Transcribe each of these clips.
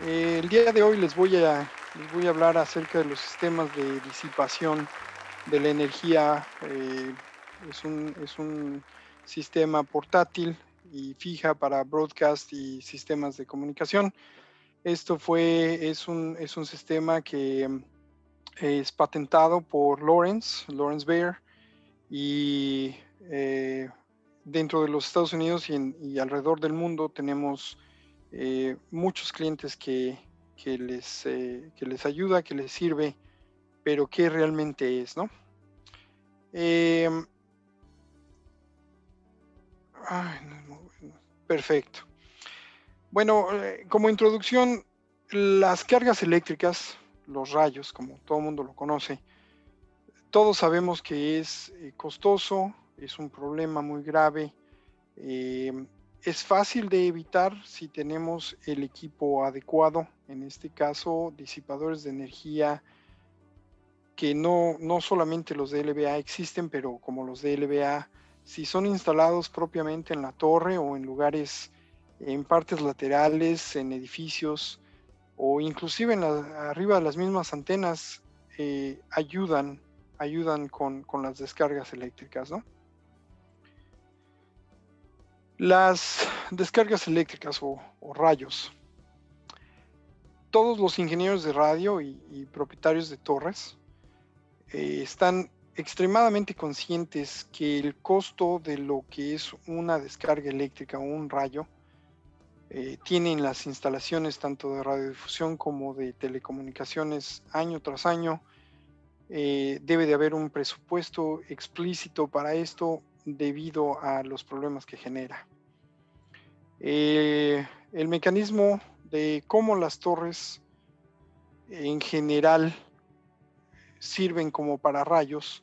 El día de hoy les voy a hablar acerca de los sistemas de disipación de la energía. Es un sistema portátil y fija para broadcast y sistemas de comunicación. Es un sistema que es patentado por Lawrence Bayer, y dentro de los Estados Unidos y alrededor del mundo tenemos muchos clientes que les ayuda, que les sirve, pero ¿qué realmente es, no? Eh, Perfecto. Bueno, como introducción, las cargas eléctricas, los rayos, como todo el mundo lo conoce, todos sabemos que es costoso, es un problema muy grave. eh, es fácil de evitar si tenemos el equipo adecuado, en este caso disipadores de energía que no solamente los de LVA existen, pero como los de LVA, si son instalados propiamente en la torre o en lugares, en partes laterales, en edificios o inclusive arriba de las mismas antenas, ayudan con las descargas eléctricas, ¿no? Las descargas eléctricas o rayos. Todos los ingenieros de radio y propietarios de torres están extremadamente conscientes que el costo de lo que es una descarga eléctrica o un rayo tienen las instalaciones tanto de radiodifusión como de telecomunicaciones año tras año. Debe de haber un presupuesto explícito para esto debido a los problemas que genera. El mecanismo de cómo las torres en general sirven como pararrayos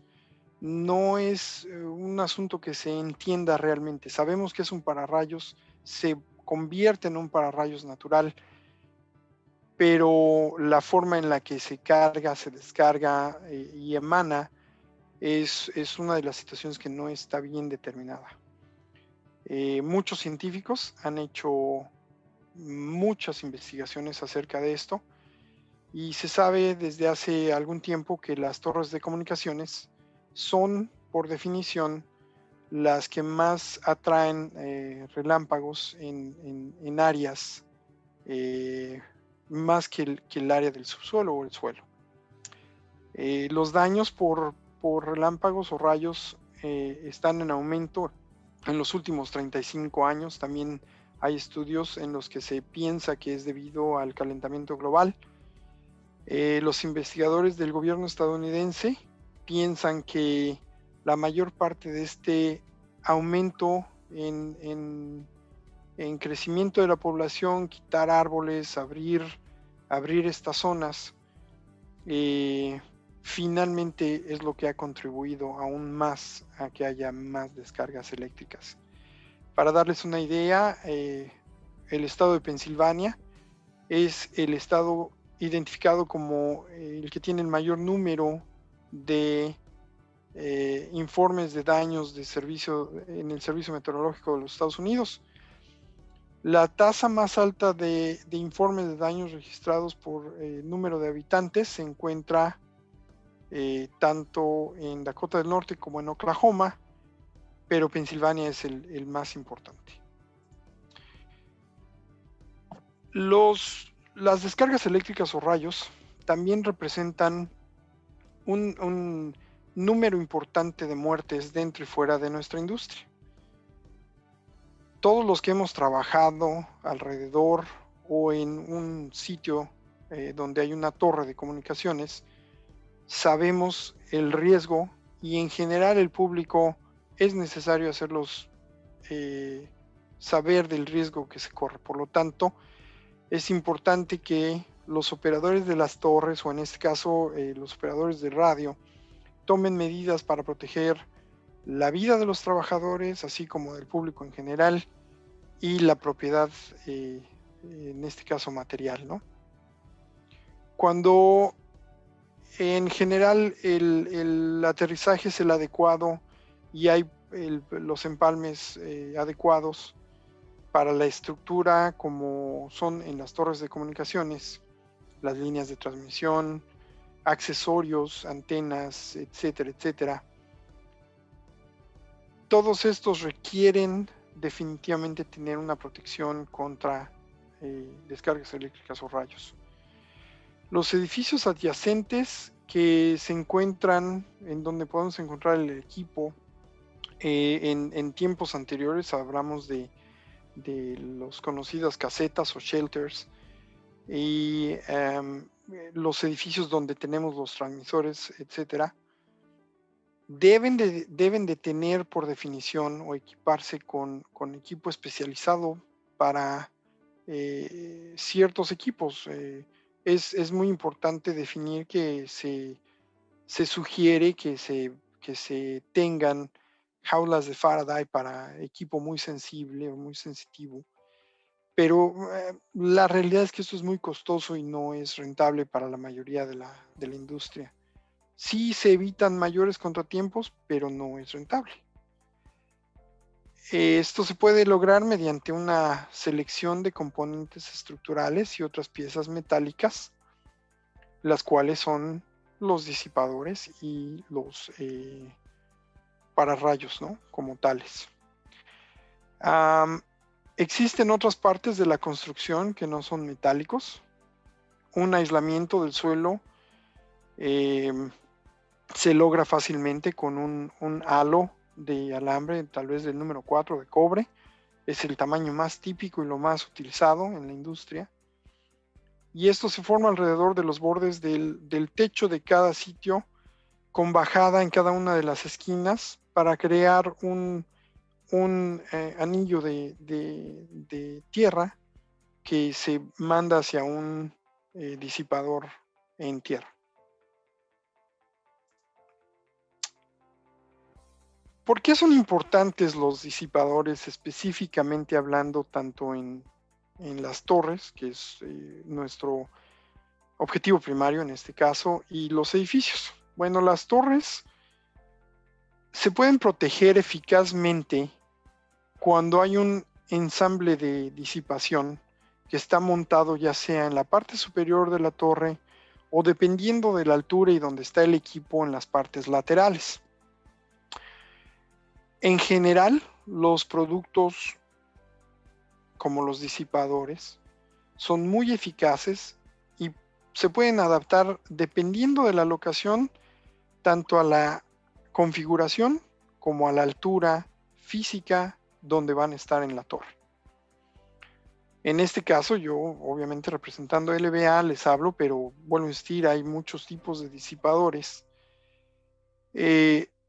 no es un asunto que se entienda realmente. Sabemos que es un pararrayos, se convierte en un pararrayos natural, pero la forma en la que se carga, se descarga y emana es una de las situaciones que no está bien determinada. Muchos científicos han hecho muchas investigaciones acerca de esto y se sabe desde hace algún tiempo que las torres de comunicaciones son, por definición, las que más atraen relámpagos en áreas más que el área del subsuelo o el suelo. Los daños por relámpagos o rayos están en aumento en los últimos 35 años. También hay estudios en los que se piensa que es debido al calentamiento global. Los investigadores del gobierno estadounidense piensan que la mayor parte de este aumento en crecimiento de la población, quitar árboles, abrir estas zonas, finalmente es lo que ha contribuido aún más a que haya más descargas eléctricas. Para darles una idea, el estado de Pensilvania es el estado identificado como el que tiene el mayor número de informes de daños de servicio en el Servicio Meteorológico de los Estados Unidos. La tasa más alta de informes de daños registrados por número de habitantes se encuentra tanto en Dakota del Norte como en Oklahoma, pero Pensilvania es el más importante. Las descargas eléctricas o rayos también representan un número importante de muertes dentro y fuera de nuestra industria. Todos los que hemos trabajado alrededor o en un sitio donde hay una torre de comunicaciones, sabemos el riesgo y en general el público es necesario hacerlos saber del riesgo que se corre. Por lo tanto, es importante que los operadores de las torres, o en este caso los operadores de radio, tomen medidas para proteger la vida de los trabajadores, así como del público en general, y la propiedad, en este caso material, ¿no? Cuando en general el aterrizaje es el adecuado y hay los empalmes adecuados, para la estructura como son en las torres de comunicaciones, las líneas de transmisión, accesorios, antenas, etcétera, etcétera. Todos estos requieren definitivamente tener una protección contra descargas eléctricas o rayos. Los edificios adyacentes que se encuentran en donde podemos encontrar el equipo, en tiempos anteriores hablamos de los conocidas casetas o shelters, y los edificios donde tenemos los transmisores, etcétera, deben de tener por definición o equiparse con equipo especializado para ciertos equipos. Es muy importante definir que se sugiere que se tengan jaulas de Faraday para equipo muy sensible o muy sensitivo, pero la realidad es que esto es muy costoso y no es rentable para la mayoría de la industria. Sí se evitan mayores contratiempos, pero no es rentable. Esto se puede lograr mediante una selección de componentes estructurales y otras piezas metálicas, las cuales son los disipadores y los pararrayos, ¿no? Como tales. Existen otras partes de la construcción que no son metálicos. Un aislamiento del suelo se logra fácilmente con un halo de alambre, tal vez del número 4 de cobre. Es el tamaño más típico y lo más utilizado en la industria. Y esto se forma alrededor de los bordes del techo de cada sitio, con bajada en cada una de las esquinas, para crear un anillo de tierra que se manda hacia un disipador en tierra. ¿Por qué son importantes los disipadores, específicamente hablando tanto en las torres, que es nuestro objetivo primario en este caso, y los edificios? Bueno, las torres se pueden proteger eficazmente cuando hay un ensamble de disipación que está montado ya sea en la parte superior de la torre o, dependiendo de la altura y donde está el equipo, en las partes laterales. En general, los productos como los disipadores son muy eficaces y se pueden adaptar dependiendo de la locación, tanto a la configuración como a la altura física donde van a estar en la torre. En este caso, yo obviamente representando LBA les hablo, pero vuelvo a insistir, hay muchos tipos de disipadores.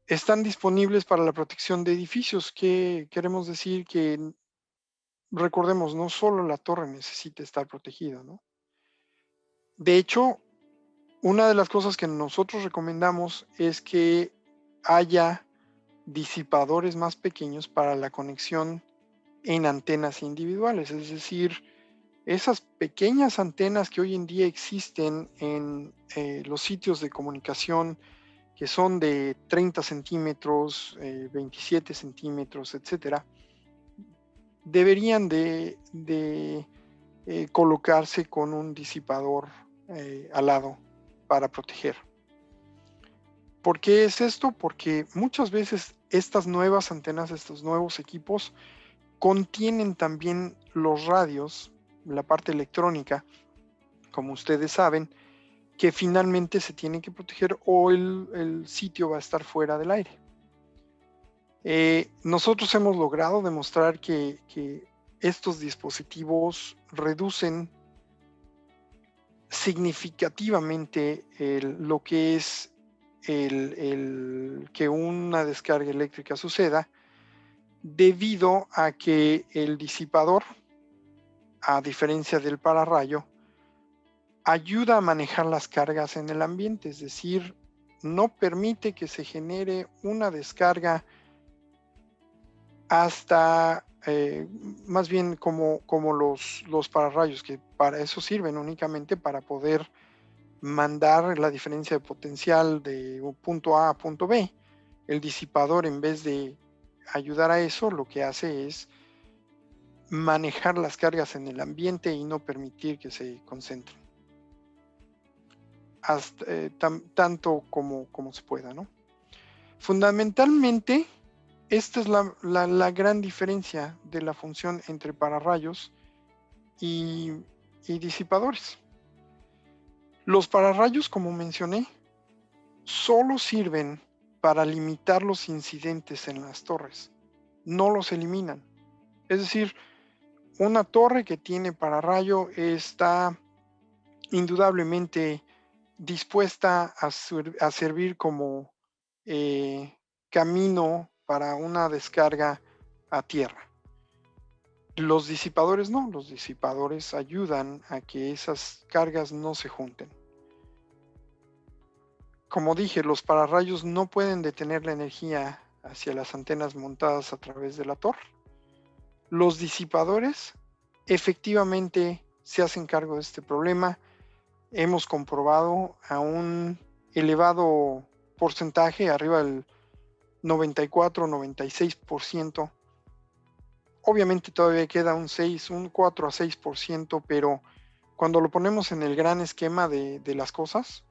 Están disponibles para la protección de edificios, que queremos decir que, recordemos, no solo la torre necesita estar protegida, ¿no? De hecho, una de las cosas que nosotros recomendamos es que haya disipadores más pequeños para la conexión en antenas individuales, es decir, esas pequeñas antenas que hoy en día existen en los sitios de comunicación, que son de 30 centímetros, 27 centímetros, etcétera, deberían de colocarse con un disipador al lado para proteger. ¿Por qué es esto? Porque muchas veces estas nuevas antenas, estos nuevos equipos, contienen también los radios, la parte electrónica, como ustedes saben, que finalmente se tiene que proteger o el sitio va a estar fuera del aire. Nosotros hemos logrado demostrar que estos dispositivos reducen significativamente lo que es el que una descarga eléctrica suceda, debido a que el disipador, a diferencia del pararrayo, ayuda a manejar las cargas en el ambiente, es decir, no permite que se genere una descarga hasta, más bien como los pararrayos, que para eso sirven únicamente para poder mandar la diferencia de potencial de un punto A a punto B. El disipador, en vez de ayudar a eso, lo que hace es manejar las cargas en el ambiente y no permitir que se concentren hasta, tanto como se pueda, ¿no? Fundamentalmente, esta es la gran diferencia de la función entre pararrayos y disipadores. Los pararrayos, como mencioné, solo sirven para limitar los incidentes en las torres, no los eliminan. Es decir, una torre que tiene pararrayo está indudablemente dispuesta a servir como camino para una descarga a tierra. Los disipadores no, los disipadores ayudan a que esas cargas no se junten. Como dije, los pararrayos no pueden detener la energía hacia las antenas montadas a través de la torre. Los disipadores efectivamente se hacen cargo de este problema. Hemos comprobado a un elevado porcentaje, arriba del 94-96%. Obviamente todavía queda un 4 a 6%, pero cuando lo ponemos en el gran esquema de las cosas,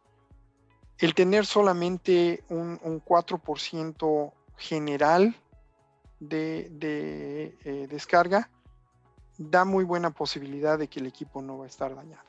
el tener solamente un 4% general de descarga da muy buena posibilidad de que el equipo no va a estar dañado.